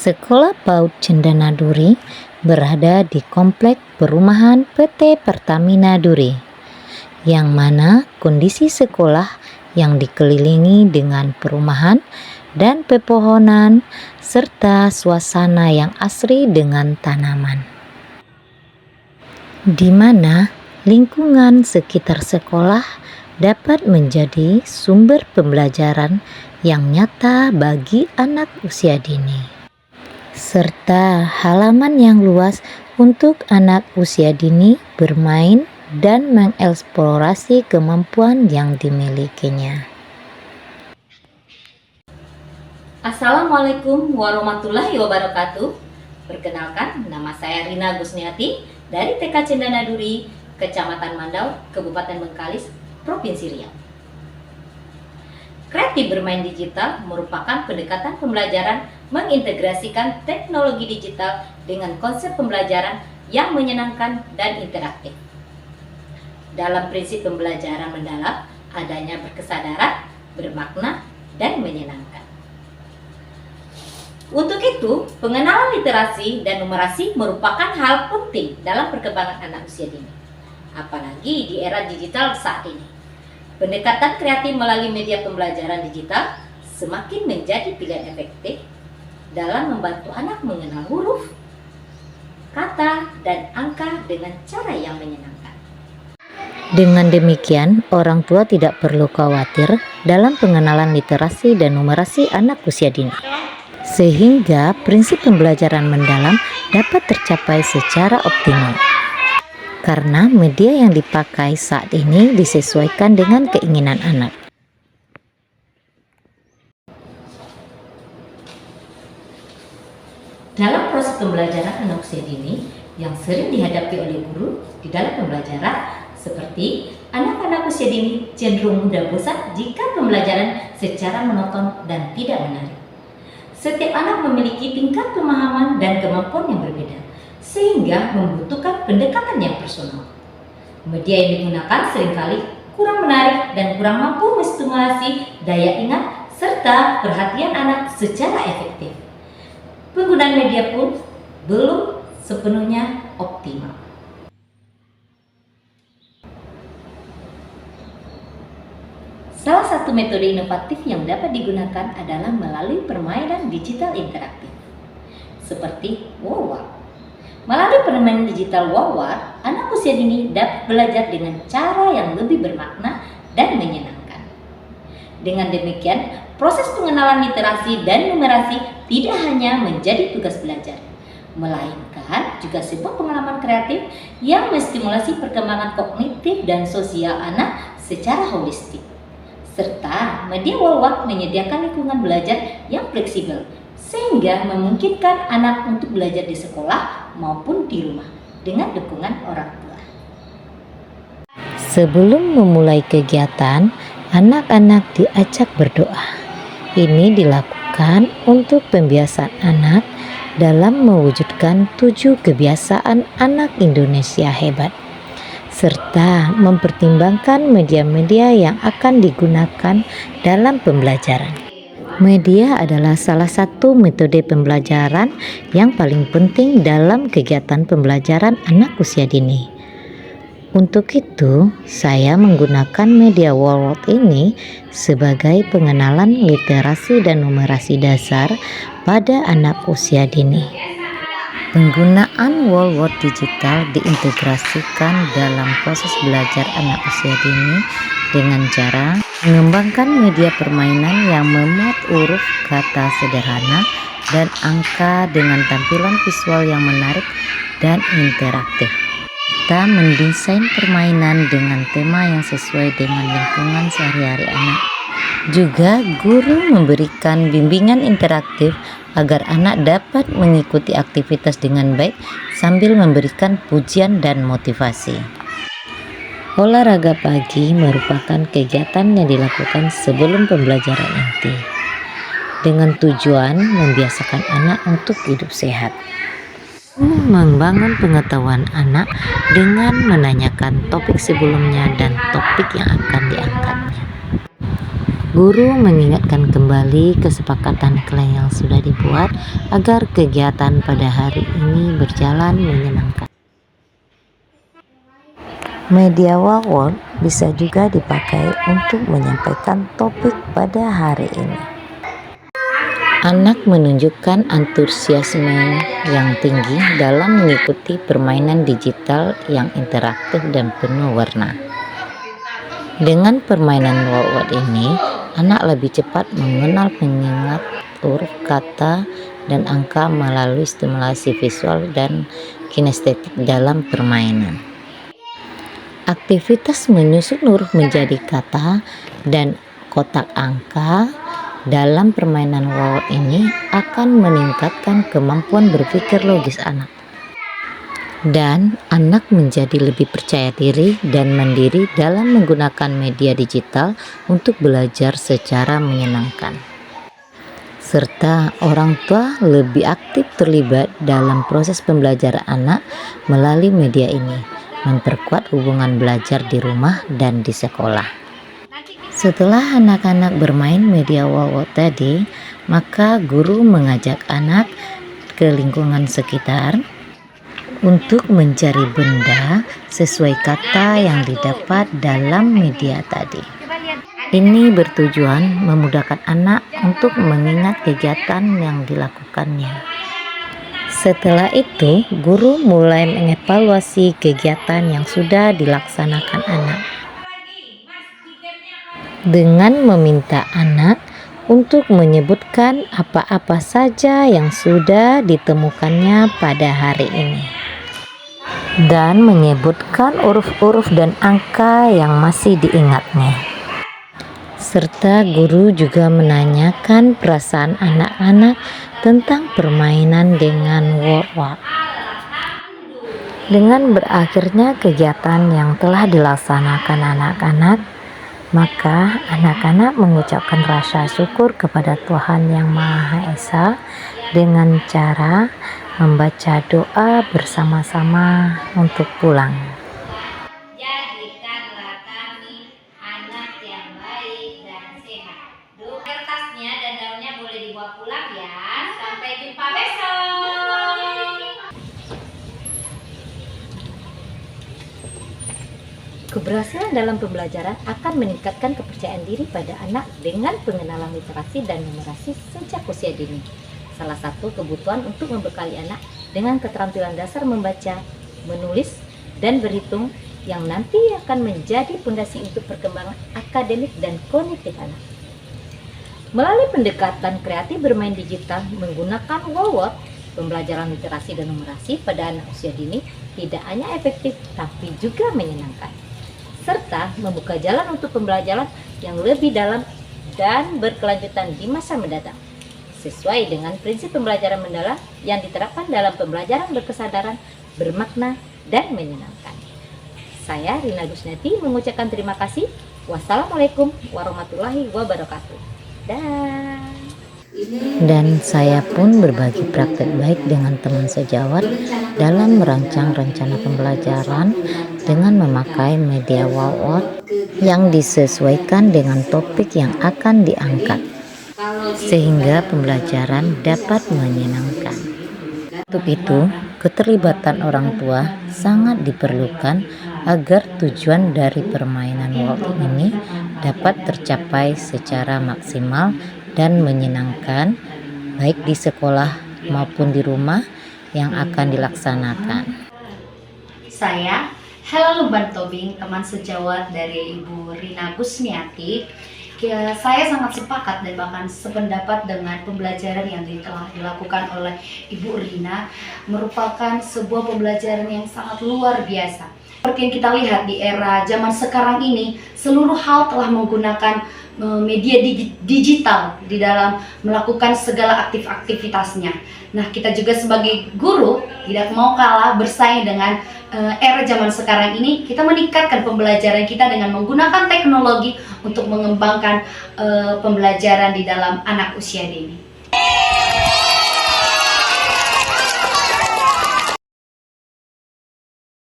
Sekolah PAUD Cendana Duri berada di komplek perumahan PT Pertamina Duri, yang mana kondisi sekolah yang dikelilingi dengan perumahan dan pepohonan serta suasana yang asri dengan tanaman, di mana lingkungan sekitar sekolah dapat menjadi sumber pembelajaran yang nyata bagi anak usia dini, serta halaman yang luas untuk anak usia dini bermain dan mengeksplorasi kemampuan yang dimilikinya. Assalamualaikum warahmatullahi wabarakatuh. Perkenalkan, nama saya Rina Gusniati dari TK Cendana Duri, Kecamatan Mandau, Kabupaten Bengkalis, Provinsi Riau. Kreatif bermain digital merupakan pendekatan pembelajaran mengintegrasikan teknologi digital dengan konsep pembelajaran yang menyenangkan dan interaktif. Dalam prinsip pembelajaran mendalam, adanya berkesadaran, bermakna, dan menyenangkan. Untuk itu, pengenalan literasi dan numerasi merupakan hal penting dalam perkembangan anak usia dini, apalagi di era digital saat ini. Pendekatan kreatif melalui media pembelajaran digital semakin menjadi pilihan efektif dalam membantu anak mengenal huruf, kata, dan angka dengan cara yang menyenangkan. Dengan demikian, orang tua tidak perlu khawatir dalam pengenalan literasi dan numerasi anak usia dini, sehingga prinsip pembelajaran mendalam dapat tercapai secara optimal. Karena media yang dipakai saat ini disesuaikan dengan keinginan anak. Dalam proses pembelajaran anak usia dini yang sering dihadapi oleh guru di dalam pembelajaran, seperti anak-anak usia dini cenderung mudah bosan jika pembelajaran secara monoton dan tidak menarik. Setiap anak memiliki tingkat pemahaman dan kemampuan yang berbeda, sehingga membutuhkan pendekatan yang personal. Media yang digunakan seringkali kurang menarik dan kurang mampu menstimulasi daya ingat serta perhatian anak secara efektif. Penggunaan media pun belum sepenuhnya optimal. Salah satu metode inovatif yang dapat digunakan adalah melalui permainan digital interaktif, seperti Wowar. Melalui permainan digital Wowar, anak usia dini dapat belajar dengan cara yang lebih bermakna dan menyenangkan. Dengan demikian, proses pengenalan literasi dan numerasi tidak hanya menjadi tugas belajar, melainkan juga sebuah pengalaman kreatif yang menstimulasi perkembangan kognitif dan sosial anak secara holistik. Serta media Wowar menyediakan lingkungan belajar yang fleksibel, sehingga memungkinkan anak untuk belajar di sekolah maupun di rumah dengan dukungan orang tua. Sebelum memulai kegiatan, anak-anak diajak berdoa. Ini dilakukan untuk pembiasaan anak dalam mewujudkan 7 kebiasaan anak Indonesia hebat, serta mempertimbangkan media-media yang akan digunakan dalam pembelajaran. Media adalah salah satu metode pembelajaran yang paling penting dalam kegiatan pembelajaran anak usia dini. Untuk itu, saya menggunakan media Wowar ini sebagai pengenalan literasi dan numerasi dasar pada anak usia dini. Penggunaan Wowar digital diintegrasikan dalam proses belajar anak usia dini dengan cara mengembangkan media permainan yang memuat huruf, kata sederhana, dan angka dengan tampilan visual yang menarik dan interaktif. Kita mendesain permainan dengan tema yang sesuai dengan lingkungan sehari-hari anak. Juga guru memberikan bimbingan interaktif agar anak dapat mengikuti aktivitas dengan baik sambil memberikan pujian dan motivasi. Olahraga pagi merupakan kegiatan yang dilakukan sebelum pembelajaran inti, dengan tujuan membiasakan anak untuk hidup sehat. Membangun pengetahuan anak dengan menanyakan topik sebelumnya dan topik yang akan diangkatnya. Guru mengingatkan kembali kesepakatan klien yang sudah dibuat agar kegiatan pada hari ini berjalan menyenangkan. Media word bisa juga dipakai untuk menyampaikan topik pada hari ini. Anak menunjukkan antusiasme yang tinggi dalam mengikuti permainan digital yang interaktif dan penuh warna. Dengan permainan word ini, anak lebih cepat mengenal pengingat huruf, kata, dan angka melalui stimulasi visual dan kinestetik dalam permainan. Aktivitas menyusun huruf menjadi kata dan kotak angka dalam permainan word ini akan meningkatkan kemampuan berpikir logis anak. Dan anak menjadi lebih percaya diri dan mandiri dalam menggunakan media digital untuk belajar secara menyenangkan. Serta orang tua lebih aktif terlibat dalam proses pembelajaran anak melalui media ini, memperkuat hubungan belajar di rumah dan di sekolah. Setelah anak-anak bermain media word tadi, maka guru mengajak anak ke lingkungan sekitar untuk mencari benda sesuai kata yang didapat dalam media tadi. Ini bertujuan memudahkan anak untuk mengingat kegiatan yang dilakukannya. Setelah itu, guru mulai mengevaluasi kegiatan yang sudah dilaksanakan anak dengan meminta anak untuk menyebutkan apa-apa saja yang sudah ditemukannya pada hari ini dan menyebutkan huruf-huruf dan angka yang masih diingatnya. Serta guru juga menanyakan perasaan anak-anak tentang permainan dengan word. Dengan berakhirnya kegiatan yang telah dilaksanakan anak-anak, maka anak-anak mengucapkan rasa syukur kepada Tuhan Yang Maha Esa dengan cara membaca doa bersama-sama untuk pulang. Jadikanlah kami anak yang baik dan sehat. Kertasnya dan daunnya boleh dibawa pulang ya. Sampai jumpa besok. Keberhasilan dalam pembelajaran akan meningkatkan kepercayaan diri pada anak dengan pengenalan literasi dan numerasi sejak usia dini. Salah satu kebutuhan untuk membekali anak dengan keterampilan dasar membaca, menulis, dan berhitung yang nanti akan menjadi fondasi untuk perkembangan akademik dan kognitif anak. Melalui pendekatan kreatif bermain digital menggunakan word, pembelajaran literasi dan numerasi pada anak usia dini tidak hanya efektif tapi juga menyenangkan, serta membuka jalan untuk pembelajaran yang lebih dalam dan berkelanjutan di masa mendatang, sesuai dengan prinsip pembelajaran mendalam yang diterapkan dalam pembelajaran berkesadaran, bermakna, dan menyenangkan. Saya Rina Gusnati mengucapkan terima kasih. Wassalamualaikum warahmatullahi wabarakatuh. Dan saya pun berbagi praktek baik dengan teman sejawat dalam merancang rencana pembelajaran dengan memakai media word yang disesuaikan dengan topik yang akan diangkat, sehingga pembelajaran dapat menyenangkan. Untuk itu, keterlibatan orang tua sangat diperlukan agar tujuan dari permainan word ini dapat tercapai secara maksimal dan menyenangkan, baik di sekolah maupun di rumah yang akan dilaksanakan. Saya Hela Lumban Tobing, teman sejawat dari Ibu Rina Gusniati. Saya sangat sepakat dan bahkan sependapat dengan pembelajaran yang telah dilakukan oleh Ibu Rina, merupakan sebuah pembelajaran yang sangat luar biasa. Seperti yang kita lihat di era zaman sekarang ini, seluruh hal telah menggunakan media digital di dalam melakukan segala aktivitasnya. Nah, kita juga sebagai guru tidak mau kalah bersaing dengan era zaman sekarang ini. Kita meningkatkan pembelajaran kita dengan menggunakan teknologi untuk mengembangkan pembelajaran di dalam anak usia dini.